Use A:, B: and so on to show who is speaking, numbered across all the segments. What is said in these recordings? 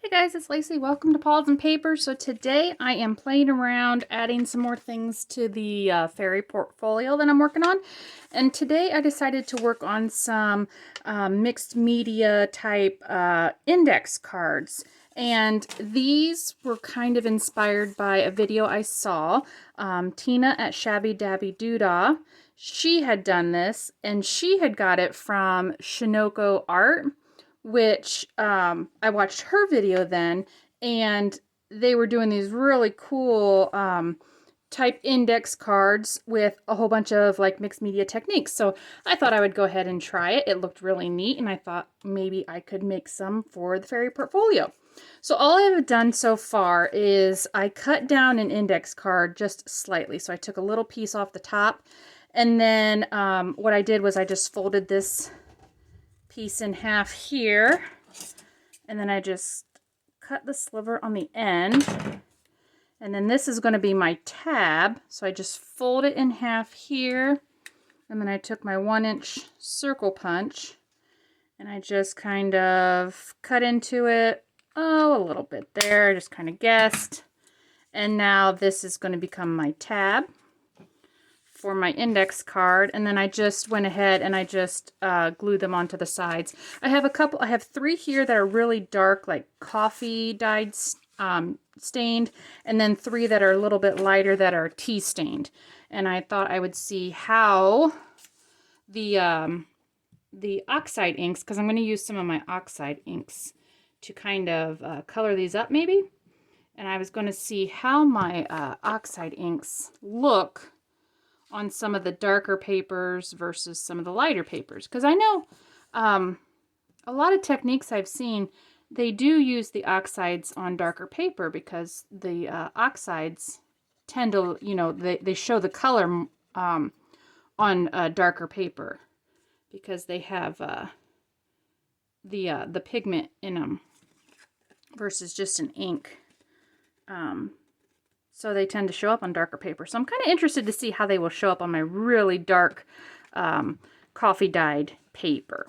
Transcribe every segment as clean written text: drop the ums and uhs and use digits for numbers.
A: Hey guys, it's Lacey. Welcome to Paws and Paper. So today I am playing around adding some more things to the fairy portfolio that I'm working on. And today I decided to work on some mixed media type index cards. And these were kind of inspired by a video I saw. Tina at Shabbydabbydoodah, she had done this and she had got it from ShanoukiArt, which I watched her video then, and they were doing these really cool type index cards with a whole bunch of like mixed media techniques. So I thought I would go ahead and try it. It looked really neat, and I thought maybe I could make some for the fairy portfolio. So all I have done so far is I cut down an index card just slightly. So I took a little piece off the top, and then what I did was I just folded this piece in half here, and then I just cut the sliver on the end, and then this is going to be my tab, so I just fold it in half here, and then I took my 1-inch circle punch and I just kind of cut into it, a little bit there, I just kind of guessed, and now this is going to become my tab for my index card. And then I just went ahead and I just glued them onto the sides. I have 3 here that are really dark, like coffee dyed stained, and then 3 that are a little bit lighter that are tea stained. And I thought I would see how the oxide inks, because I'm going to use some of my oxide inks to kind of color these up maybe. And I was going to see how my oxide inks look on some of the darker papers versus some of the lighter papers. Because I know a lot of techniques I've seen, they do use the oxides on darker paper because the oxides tend to, they show the color on darker paper because they have the pigment in them versus just an ink. So they tend to show up on darker paper. So I'm kind of interested to see how they will show up on my really dark coffee dyed paper.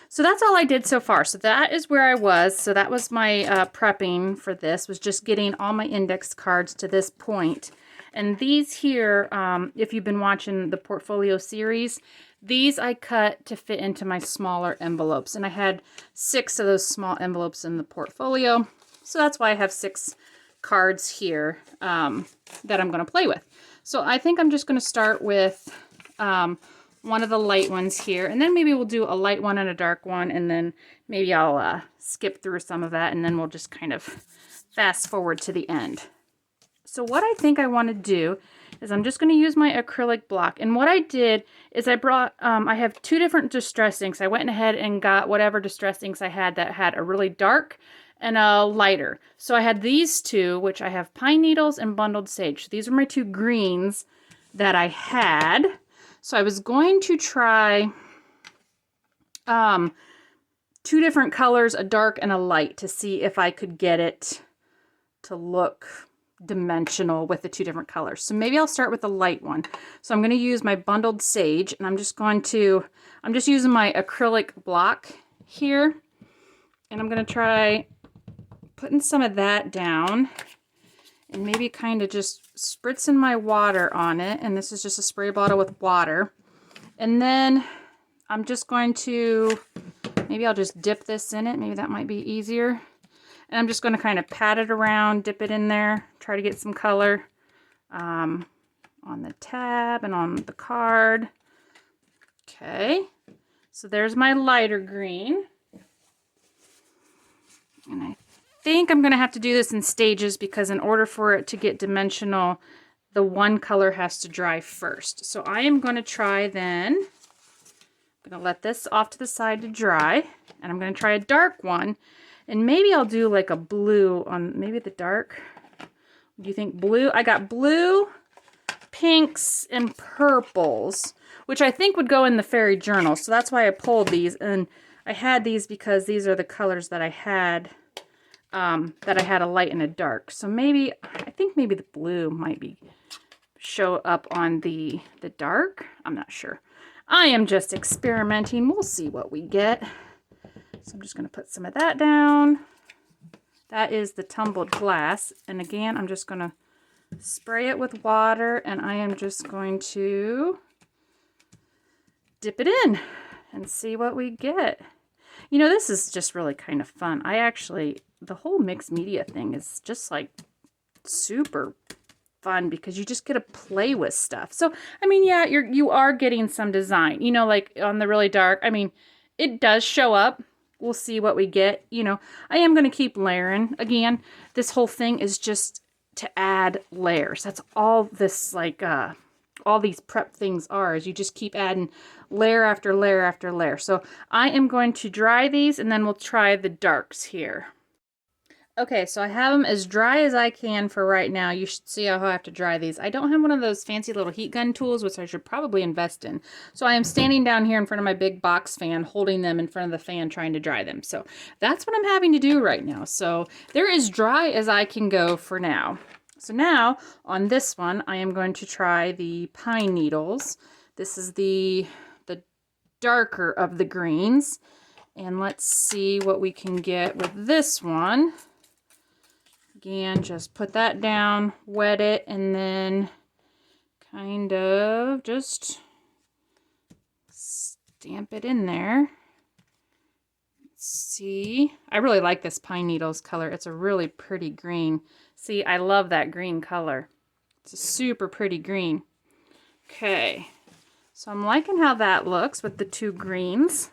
A: So that's all I did so far. So that is where I was. So that was my prepping for this, was just getting all my index cards to this point. And these here, if you've been watching the portfolio series, these I cut to fit into my smaller envelopes. And I had 6 of those small envelopes in the portfolio. So that's why I have 6 cards here that I'm going to play with. So I think I'm just going to start with one of the light ones here, and then maybe we'll do a light one and a dark one, and then maybe I'll skip through some of that, and then we'll just kind of fast forward to the end. So what I think I want to do is I'm just going to use my acrylic block, and what I did is I brought, I have 2 different distress inks. I went ahead and got whatever distress inks I had that had a really dark and a lighter. So I had these 2, which I have Pine Needles and Bundled Sage. These are my 2 greens that I had. So I was going to try 2 different colors, a dark and a light, to see if I could get it to look dimensional with the 2 different colors. So maybe I'll start with the light one. So I'm going to use my Bundled Sage, and I'm just using my acrylic block here, and I'm going to try putting some of that down and maybe kind of just spritzing my water on it. And this is just a spray bottle with water. And then I'm just going to, maybe I'll just dip this in it. Maybe that might be easier. And I'm just going to kind of pat it around, dip it in there, try to get some color on the tab and on the card. Okay, so there's my lighter green. And I think I'm going to have to do this in stages because in order for it to get dimensional, the one color has to dry first. So I am going to try then, I'm going to let this off to the side to dry, and I'm going to try a dark one, and maybe I'll do like a blue on maybe the dark. Do you think blue? I got blue, pinks, and purples, which I think would go in the fairy journal. So that's why I pulled these, and I had these because these are the colors that I had a light and a dark. So maybe, I think maybe the blue might show up on the dark. I'm not sure. I am just experimenting. We'll see what we get. So I'm just going to put some of that down. That is the tumbled glass. And again, I'm just going to spray it with water, and I am just going to dip it in and see what we get. You know, this is just really kind of fun. The whole mixed media thing is just like super fun because you just get to play with stuff. So, I mean, yeah, you are getting some design, you know, like on the really dark. I mean, it does show up. We'll see what we get. You know, I am going to keep layering. Again, this whole thing is just to add layers. That's all this, like, all these prep things are, is you just keep adding layer after layer after layer. So I am going to dry these, and then we'll try the darks here. Okay, so I have them as dry as I can for right now. You should see how I have to dry these. I don't have one of those fancy little heat gun tools, which I should probably invest in. So I am standing down here in front of my big box fan, holding them in front of the fan, trying to dry them. So that's what I'm having to do right now. So they're as dry as I can go for now. So now, on this one, I am going to try the pine needles. This is the darker of the greens. And let's see what we can get with this one. Again, just put that down, wet it, and then kind of just stamp it in there. Let's see. I really like this pine needles color. It's a really pretty green. See, I love that green color. It's a super pretty green. Okay, so I'm liking how that looks with the two greens.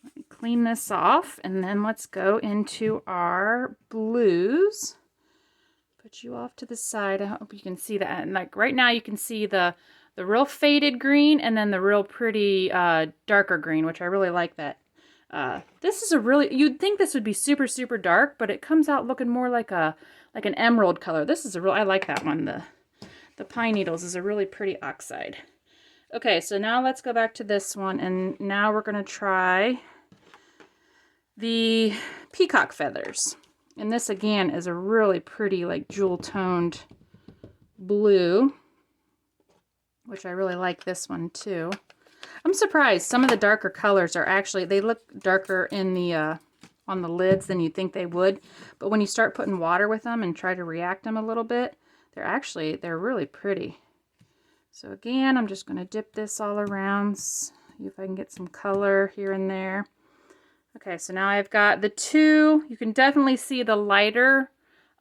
A: Let me clean this off, and then let's go into our blues. Put you off to the side. I hope you can see that. And like right now you can see the real faded green and then the real pretty darker green, which I really like that. This is you'd think this would be super, super dark, but it comes out looking more like an emerald color. This is I like that one. The pine needles is a really pretty oxide. Okay, so now let's go back to this one, and now we're going to try the Peacock Feathers. And this again is a really pretty, like, jewel toned blue, which I really like this one too. I'm surprised some of the darker colors are actually, they look darker in the on the lids than you'd think they would, but when you start putting water with them and try to react them a little bit, they're really pretty. So again, I'm just going to dip this all around, see if I can get some color here and there. Okay, so now I've got the two. You can definitely see the lighter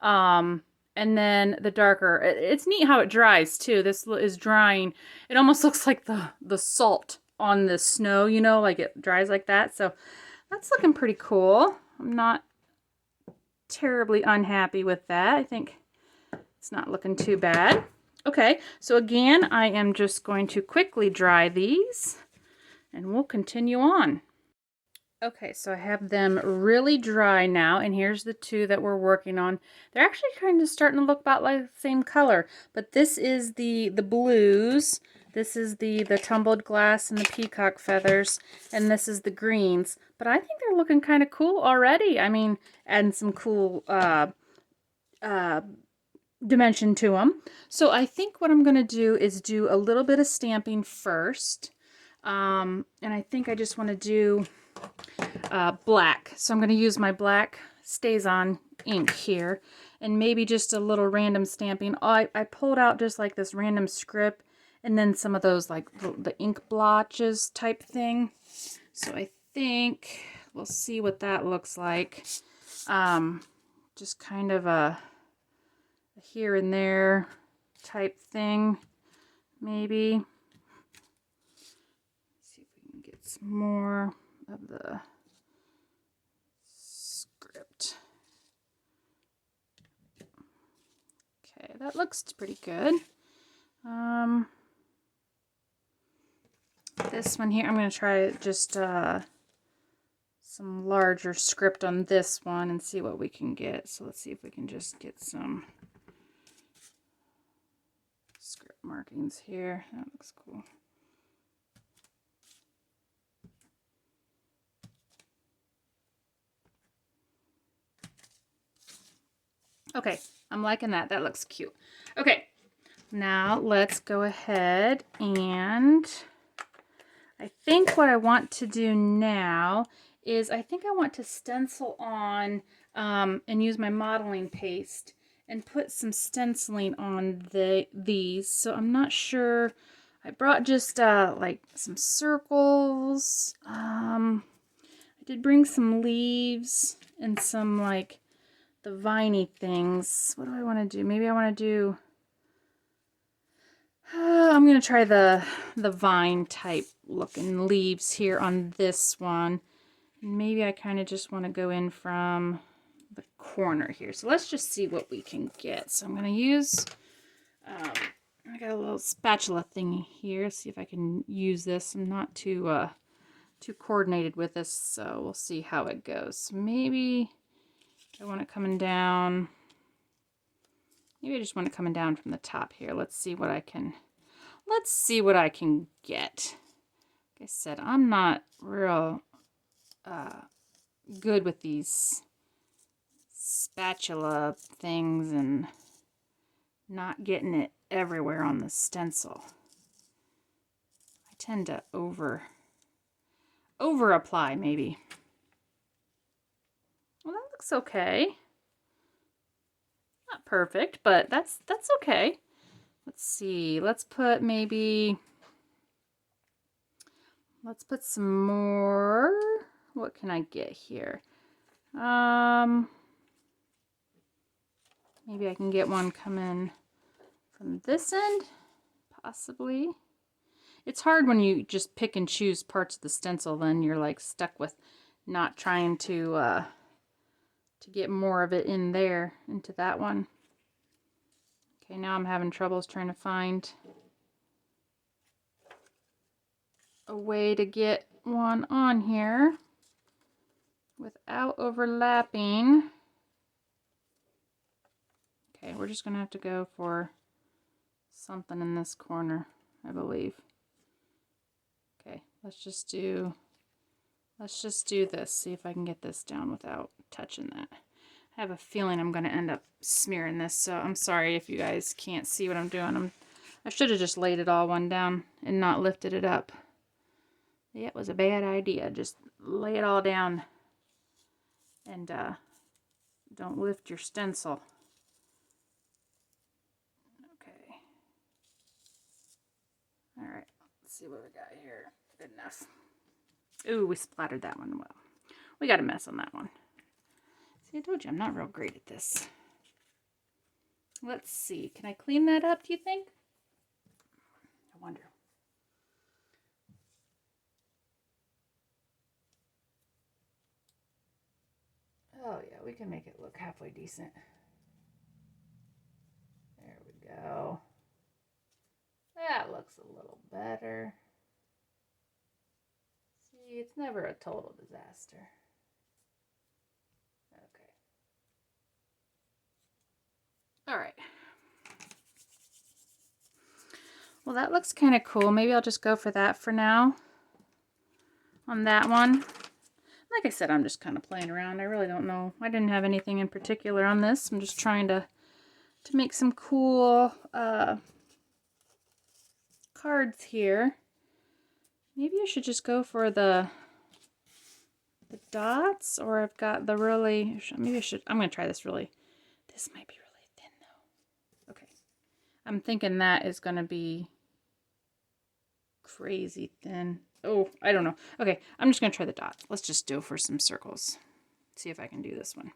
A: and then the darker. It's neat how it dries too. This is drying. It almost looks like the salt on the snow, you know, like it dries like that. So that's looking pretty cool. I'm not terribly unhappy with that. I think it's not looking too bad. Okay, so again, I am just going to quickly dry these and we'll continue on. Okay, so I have them really dry now, and here's the two that we're working on. They're actually kind of starting to look about like the same color, but this is the blues, this is the tumbled glass and the peacock feathers, and this is the greens. But I think they're looking kind of cool already. I mean, adding some cool dimension to them. So I think what I'm going to do is do a little bit of stamping first, and I think I just want to do black. So I'm going to use my black StazOn ink here and maybe just a little random stamping. I pulled out just like this random script and then some of those like the ink blotches type thing. So I think we'll see what that looks like. Just kind of a here and there type thing maybe. Let's see if we can get some more of the script. Okay, that looks pretty good. This one here, I'm going to try just some larger script on this one and see what we can get. So let's see if we can just get some script markings here. That looks cool. Okay, I'm liking that. That looks cute. Okay, now let's go ahead and I think what I want to do now is I think I want to stencil on and use my modeling paste and put some stenciling on these. So I'm not sure. I brought just like some circles. I did bring some leaves and some like the viney things. What do I want to do? Maybe I want to do, I'm going to try the vine type looking leaves here on this one. Maybe I kind of just want to go in from the corner here. So let's just see what we can get. So I'm going to use, I got a little spatula thing here. See if I can use this. I'm not too coordinated with this, so we'll see how it goes. So maybe I want it coming down. Maybe I just want it coming down from the top here. Let's see what I can get. Like I said, I'm not real good with these spatula things and not getting it everywhere on the stencil. I tend to over apply maybe. Well, that looks okay. Not perfect, but that's okay. Let's see. Let's put some more. What can I get here? Maybe I can get one coming from this end, possibly. It's hard when you just pick and choose parts of the stencil, then you're like stuck with not trying to get more of it in there, into that one. Okay, now I'm having troubles trying to find a way to get one on here without overlapping. Okay, we're just gonna have to go for something in this corner, I believe. Okay, let's just do this, see if I can get this down without touching that. I have a feeling I'm going to end up smearing this, so I'm sorry if you guys can't see what I'm doing. I should have just laid it all one down and not lifted it up. Yeah, it was a bad idea. Just lay it all down and don't lift your stencil. Okay. All right, let's see what we got here. Good enough. Ooh, we splattered that one well. We got a mess on that one. See, I told you I'm not real great at this. Let's see. Can I clean that up, do you think? I wonder. Oh, yeah, we can make it look halfway decent. There we go. That looks a little better. See, it's never a total disaster. Okay. All right. Well, that looks kind of cool. Maybe I'll just go for that for now on that one. Like I said, I'm just kind of playing around. I really don't know. I didn't have anything in particular on this. I'm just trying to make some cool cards here. Maybe I should just go for the dots, or I've got the really, maybe I should, I'm going to try this really, this might be really thin though. Okay. I'm thinking that is going to be crazy thin. Oh, I don't know. Okay, I'm just going to try the dots. Let's just do for some circles. See if I can do this one.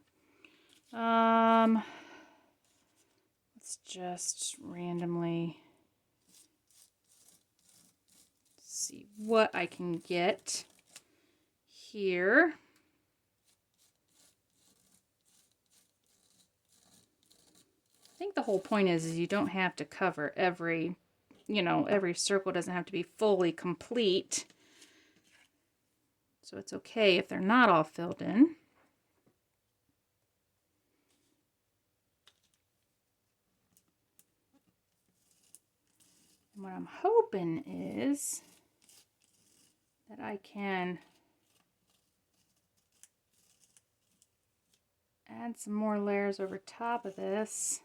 A: Let's just randomly see what I can get here. I think the whole point is you don't have to cover every, every circle doesn't have to be fully complete. So it's okay if they're not all filled in. And what I'm hoping is that I can add some more layers over top of this,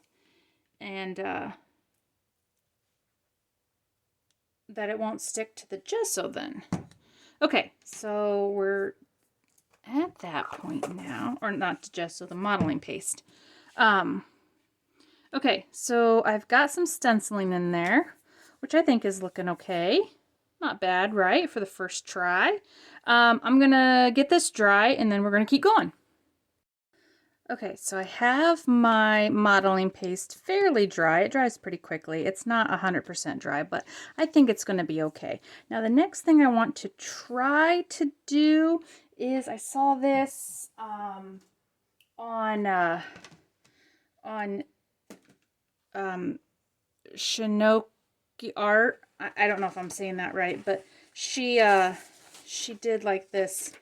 A: and that it won't stick to the gesso then. Okay, so we're at that point now, or not the gesso, the modeling paste. Okay, so I've got some stenciling in there, which I think is looking okay. Not bad, right, for the first try. I'm gonna get this dry and then we're gonna keep going. Okay, so I have my modeling paste fairly dry. It dries pretty quickly. It's not 100% dry, but I think it's going to be okay. Now, the next thing I want to try to do is, I saw this on ShanoukiArt I don't know if I'm saying that right, but she did like this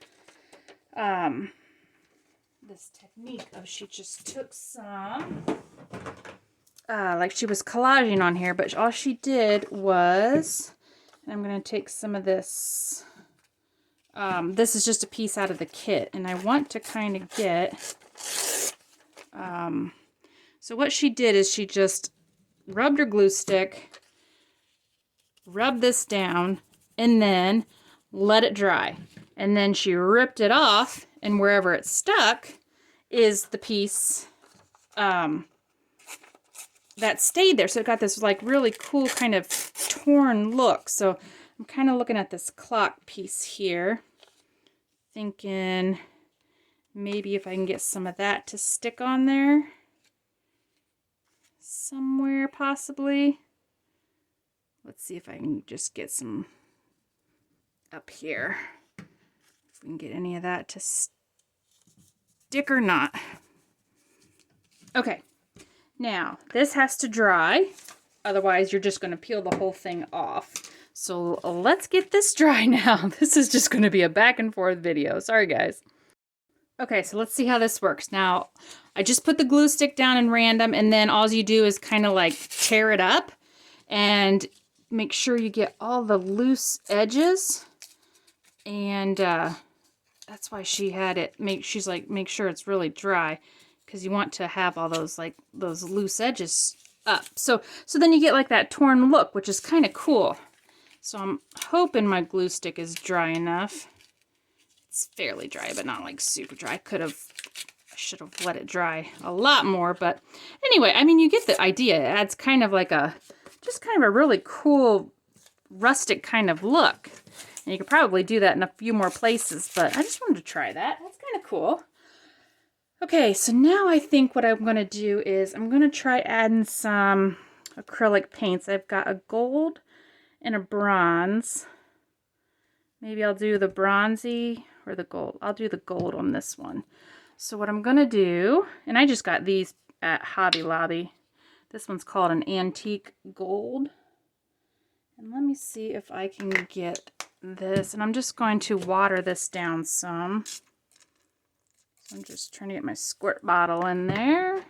A: this technique of, she just took some like she was collaging on here, but all she did was, and I'm going to take some of this, this is just a piece out of the kit, and I want to kind of get, so what she did is she just rubbed her glue stick, rubbed this down, and then let it dry. And then she ripped it off, and wherever it stuck is the piece that stayed there. So it got this like really cool kind of torn look. So I'm kind of looking at this clock piece here, thinking maybe if I can get some of that to stick on there somewhere, possibly. Let's see if I can just get some up here. If we can get any of that to stick or not. Okay, now this has to dry, otherwise you're just going to peel the whole thing off. So let's get this dry now. This is just going to be a back and forth video. Sorry guys. Okay, so let's see how this works. Now, I just put the glue stick down in random, and then all you do is kind of like tear it up and make sure you get all the loose edges. And that's why she had it, she's like, make sure it's really dry, because you want to have all those, like, those loose edges up. So then you get like that torn look, which is kind of cool. So I'm hoping my glue stick is dry enough. It's fairly dry, but not like super dry. I should have let it dry a lot more, but anyway, I mean, you get the idea. It adds kind of like just kind of a really cool rustic kind of look. And you could probably do that in a few more places, but I just wanted to try that. That's kind of cool. Okay, so now I think what I'm going to do is I'm going to try adding some acrylic paints. I've got a gold and a bronze. Maybe I'll do the bronzy or the gold. I'll do the gold on this one. So what I'm going to do, and I just got these at Hobby Lobby. This one's called an antique gold. And let me see if I can get this. And I'm just going to water this down some. So I'm just trying to get my squirt bottle in there.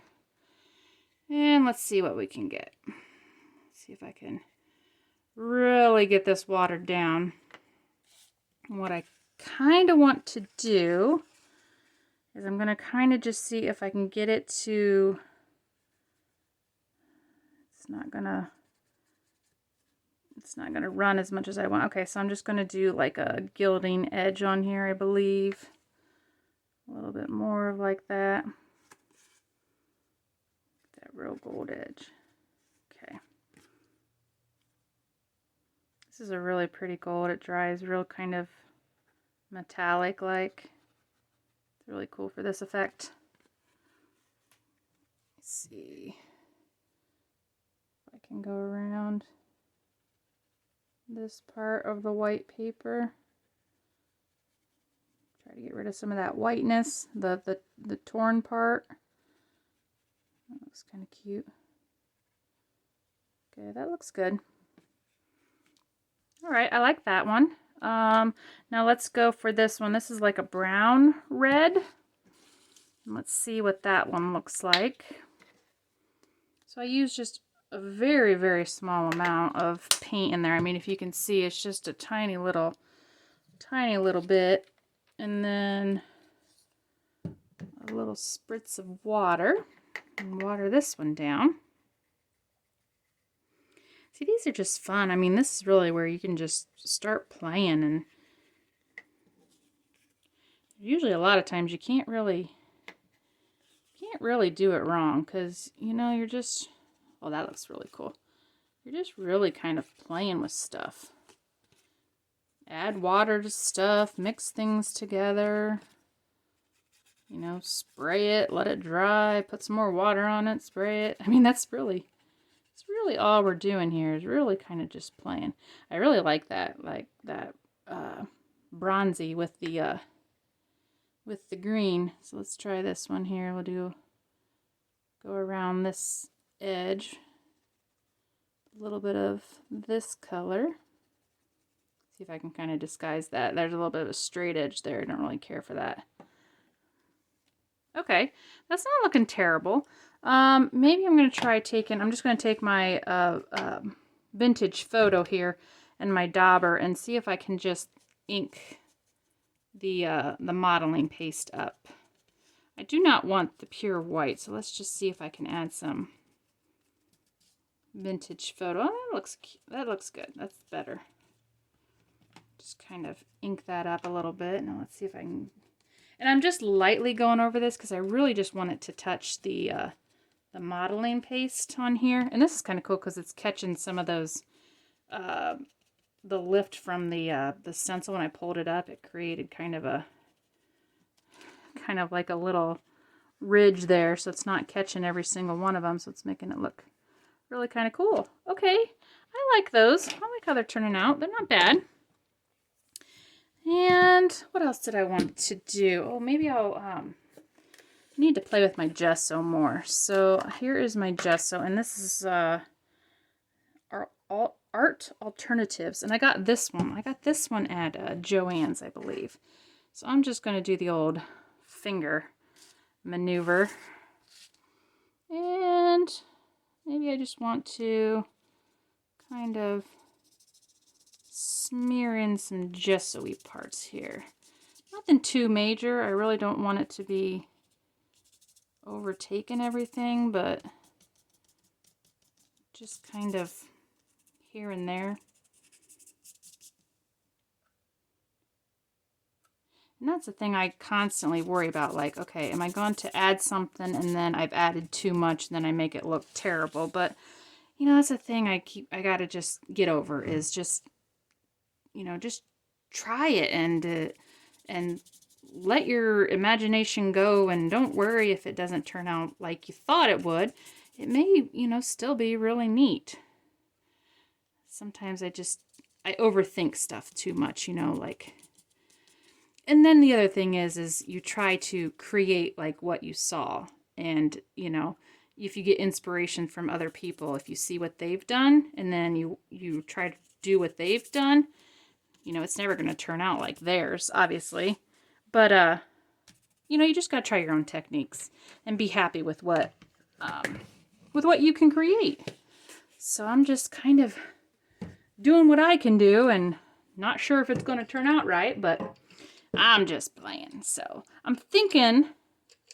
A: And let's see what we can get. Let's see if I can really get this watered down. And what I kind of want to do is I'm going to kind of just see if I can get it to, it's not going to run as much as I want. Okay, so I'm just going to do like a gilding edge on here, I believe. A little bit more like that. That real gold edge. Okay. This is a really pretty gold. It dries real kind of metallic like. It's really cool for this effect. Let's see if I can go around this part of the white paper. Try to get rid of some of that whiteness, the torn part. That looks kind of cute. Okay, that looks good. All right, I like that one. Now let's go for this one. This is like a brown red. And let's see what that one looks like. So I use just a very, very small amount of paint in there. I mean, if you can see, it's just a tiny little bit. And then a little spritz of water. And water this one down. See, these are just fun. I mean, this is really where you can just start playing and Usually a lot of times you can't really do it wrong, because, you know, you're just, oh, that looks really cool. You're just really kind of playing with stuff. Add water to stuff, mix things together. You know, spray it, let it dry, put some more water on it, spray it. I mean, it's really all we're doing here is really kind of just playing. I really like that bronzy with the green. So let's try this one here. We'll go around this edge. A little bit of this color. See if I can kind of disguise that. There's a little bit of a straight edge there. I don't really care for that. Okay, that's not looking terrible. Maybe I'm going to try I'm just going to take my vintage photo here and my dauber and see if I can just ink the modeling paste up. I do not want the pure white, so let's just see if I can add some vintage photo. Oh, that looks good. That's better. Just kind of ink that up a little bit. Now let's see if I can. And I'm just lightly going over this because I really just want it to touch the modeling paste on here. And this is kind of cool because it's catching some of those, the lift from the stencil. When I pulled it up, it created kind of like a little ridge there. So it's not catching every single one of them. So it's making it look really kind of cool. Okay, I like those. I like how they're turning out. They're not bad. And what else did I want to do? Oh, maybe I'll need to play with my gesso more. So here is my gesso, and this is our Art Alternatives, and I got this one. I got this one at Joann's, I believe. So I'm just going to do the old finger maneuver, and maybe I just want to kind of smear in some gesso-y parts here. Nothing too major. I really don't want it to be overtaking everything, but just kind of here and there. And that's the thing I constantly worry about, like, okay, am I going to add something and then I've added too much and then I make it look terrible? But, you know, that's the thing I gotta just get over, is just, you know, just try it and let your imagination go, and don't worry if it doesn't turn out like you thought it would. It may, you know, still be really neat. Sometimes I overthink stuff too much, you know, like. And then the other thing is you try to create like what you saw, and, you know, if you get inspiration from other people, if you see what they've done and then you try to do what they've done, you know, it's never going to turn out like theirs, obviously. But, you know, you just got to try your own techniques and be happy with what you can create. So I'm just kind of doing what I can do, and not sure if it's going to turn out right, but I'm just playing. So I'm thinking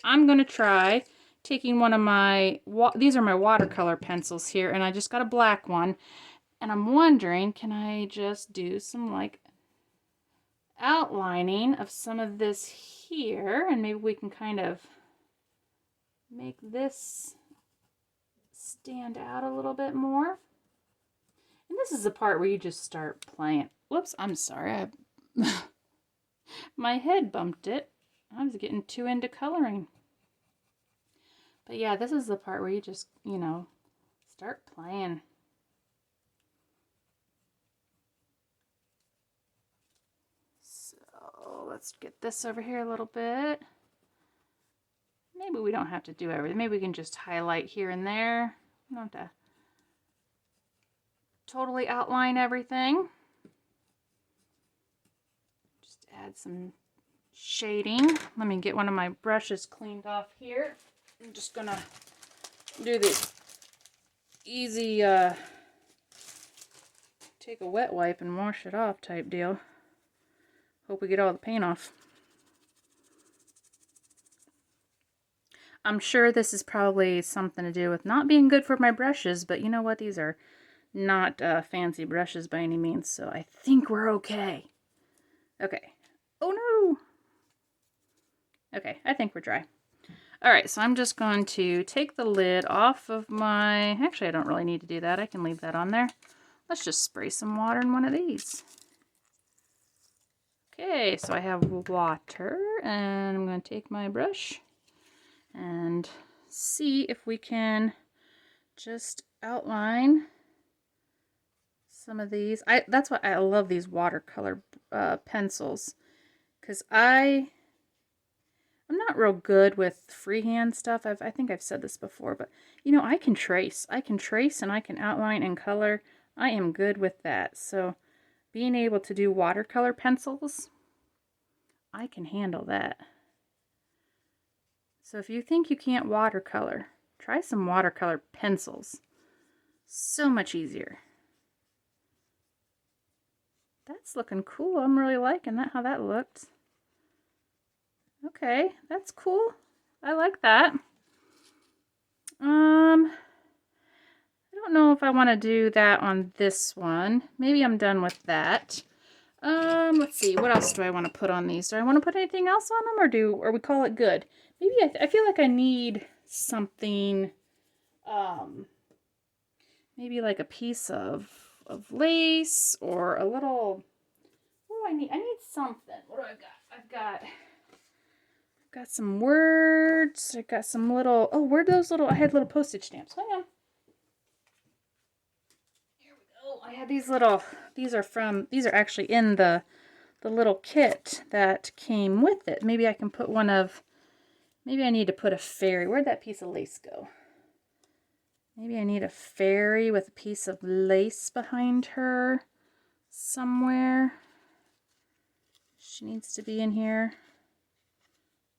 A: I'm going to try taking one of my, these are my watercolor pencils here, and I just got a black one. And I'm wondering, can I just do some like outlining of some of this here, and maybe we can kind of make this stand out a little bit more. And this is the part where you just start playing. Whoops, I'm sorry. My head bumped it. I was getting too into coloring. But yeah, this is the part where you just, you know, start playing. So let's get this over here a little bit. Maybe we don't have to do everything. Maybe we can just highlight here and there. We don't have to totally outline everything. Just add some shading. Let me get one of my brushes cleaned off here. I'm just gonna do this easy take a wet wipe and wash it off type deal. Hope we get all the paint off. I'm sure this is probably something to do with not being good for my brushes, but you know what? These are not fancy brushes by any means, so I think we're okay. Okay. Oh no! Okay, I think we're dry. All right, so I'm just going to take the lid off of my, actually I don't really need to do that. I can leave that on there. Let's just spray some water in one of these. Okay, so I have water, and I'm going to take my brush and see if we can just outline some of these. That's why I love these watercolor pencils, because I'm not real good with freehand stuff. I think I've said this before, but you know, I can trace and I can outline and color. I am good with that. So being able to do watercolor pencils, I can handle that. So if you think you can't watercolor, try some watercolor pencils. So much easier. That's looking cool. I'm really liking that, how that looked. Okay, that's cool. I like that. I don't know if I want to do that on this one. Maybe I'm done with that. Let's see. What else do I want to put on these? Do I want to put anything else on them, or we call it good? Maybe I feel like I need something, maybe like a piece of lace or a little, what do I need? I need something. What do I got? I've got some words. I got some little, oh, where'd those little, I had little postage stamps. Hang on. Here we go. I had these little, these are actually in the little kit that came with it. Maybe I can put one of, maybe I need to put a fairy. Where'd that piece of lace go? Maybe I need a fairy with a piece of lace behind her somewhere. She needs to be in here.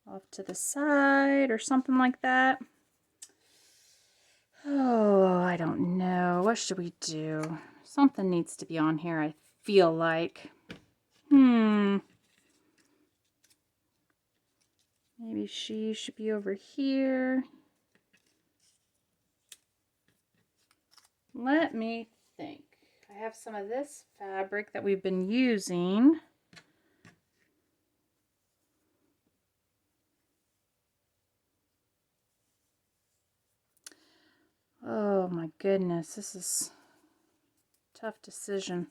A: Off to the side or something like that. Oh, I don't know. What should we do? Something needs to be on here, I feel like. Maybe she should be over here. Let me think. I have some of this fabric that we've been using. Oh my goodness, this is a tough decision.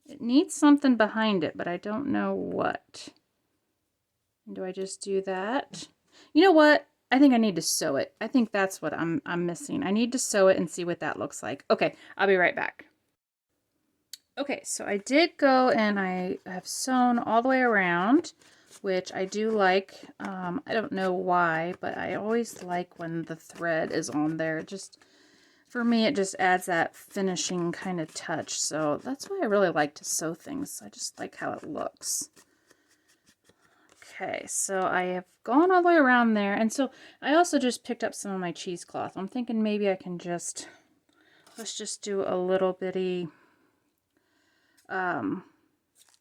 A: It needs something behind it, but I don't know what. Do I just do that? You know what? I think I need to sew it. I think that's what I'm missing. I need to sew it and see what that looks like. Okay, I'll be right back. Okay, so I did go and I have sewn all the way around, which I do like. I don't know why, but I always like when the thread is on there. Just, for me, it just adds that finishing kind of touch. So that's why I really like to sew things. I just like how it looks. Okay, so I have gone all the way around there. And so I also just picked up some of my cheesecloth. I'm thinking maybe I can just, let's just do a little bitty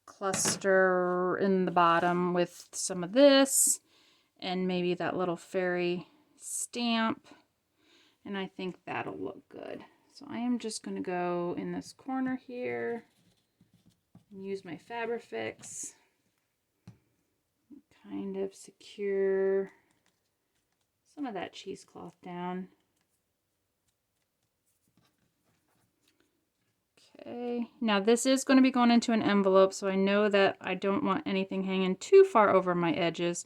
A: cluster in the bottom with some of this and maybe that little fairy stamp, and I think that'll look good. So I am just going to go in this corner here and use my Fabrifix, kind of secure some of that cheesecloth down. Okay, now this is going to be going into an envelope, so I know that I don't want anything hanging too far over my edges.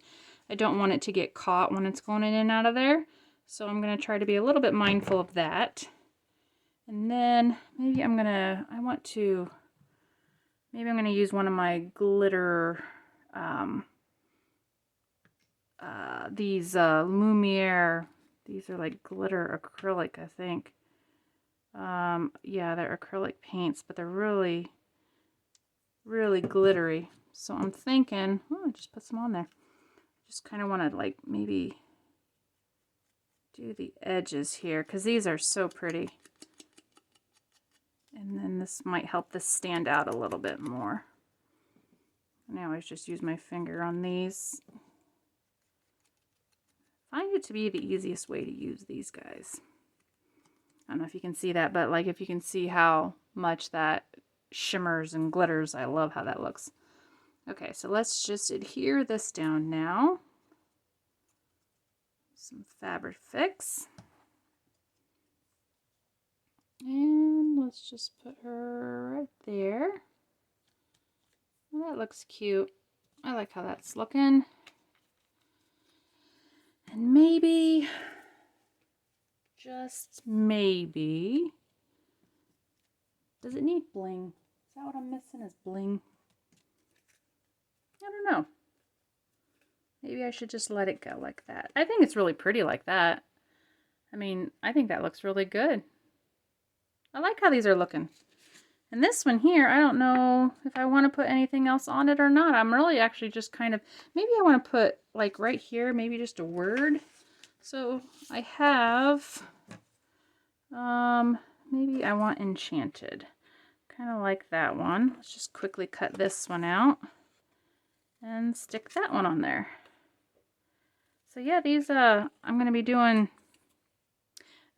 A: I don't want it to get caught when it's going in and out of there, so I'm going to try to be a little bit mindful of that. And then maybe I'm going to use one of my glitter, these Lumiere, these are like glitter acrylic, I think. Yeah, they're acrylic paints, but they're really, really glittery. So I'm thinking, oh, just put some on there. Just kind of want to like maybe do the edges here because these are so pretty. And then this might help this stand out a little bit more. And I always just use my finger on these. Find it to be the easiest way to use these guys. I don't know if you can see that, but like if you can see how much that shimmers and glitters, I love how that looks. Okay, so let's just adhere this down now. Some fabric fix. And let's just put her right there. Well, that looks cute. I like how that's looking. And maybe, just maybe, does it need bling? Is that what I'm missing is bling? I don't know. Maybe I should just let it go like that. I think it's really pretty like that. I mean, I think that looks really good. I like how these are looking. And this one here, I don't know if I want to put anything else on it or not. I'm really actually just kind of, maybe I want to put like right here, maybe just a word. So I have, maybe I want enchanted. Kind of like that one. Let's just quickly cut this one out and stick that one on there. So yeah, these, I'm going to be doing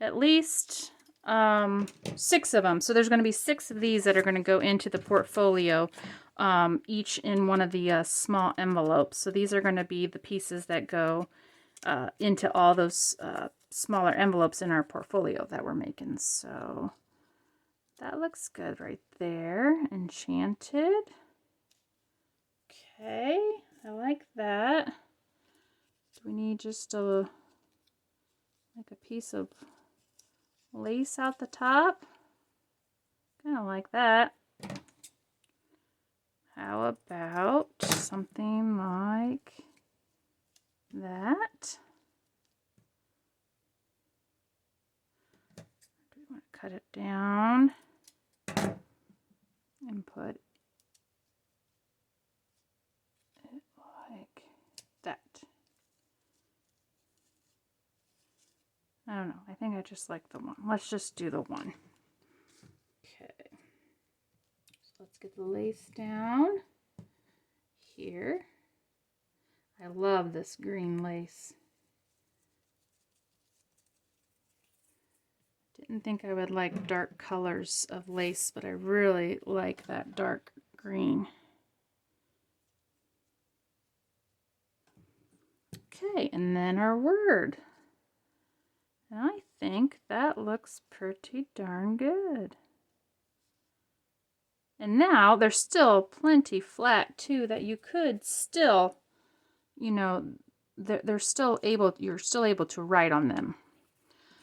A: at least 6 of them. So there's going to be 6 of these that are going to go into the portfolio, each in one of the small envelopes. So these are going to be the pieces that go into all those smaller envelopes in our portfolio that we're making. So that looks good right there. Enchanted. Okay, I like that. Do we need just a like a piece of lace out the top? Kind of like that. How about something like that? Do we want to cut it down and put it like that? I don't know. I think I just like the one. Let's just do the one. Okay. So let's get the lace down here. I love this green lace. Didn't think I would like dark colors of lace, but I really like that dark green. Okay, and then our word. And I think that looks pretty darn good. And now there's still plenty flat too that you could still, you know, they're still able, you're still able to write on them.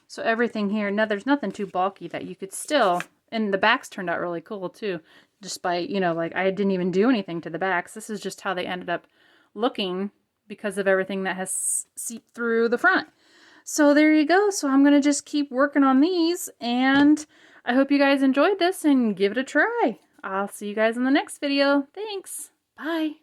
A: So everything here, no, there's nothing too bulky that you could still, and the backs turned out really cool too. Just by, you know, like I didn't even do anything to the backs. This is just how they ended up looking because of everything that has seeped through the front. So there you go. So I'm going to just keep working on these, and I hope you guys enjoyed this and give it a try. I'll see you guys in the next video. Thanks. Bye.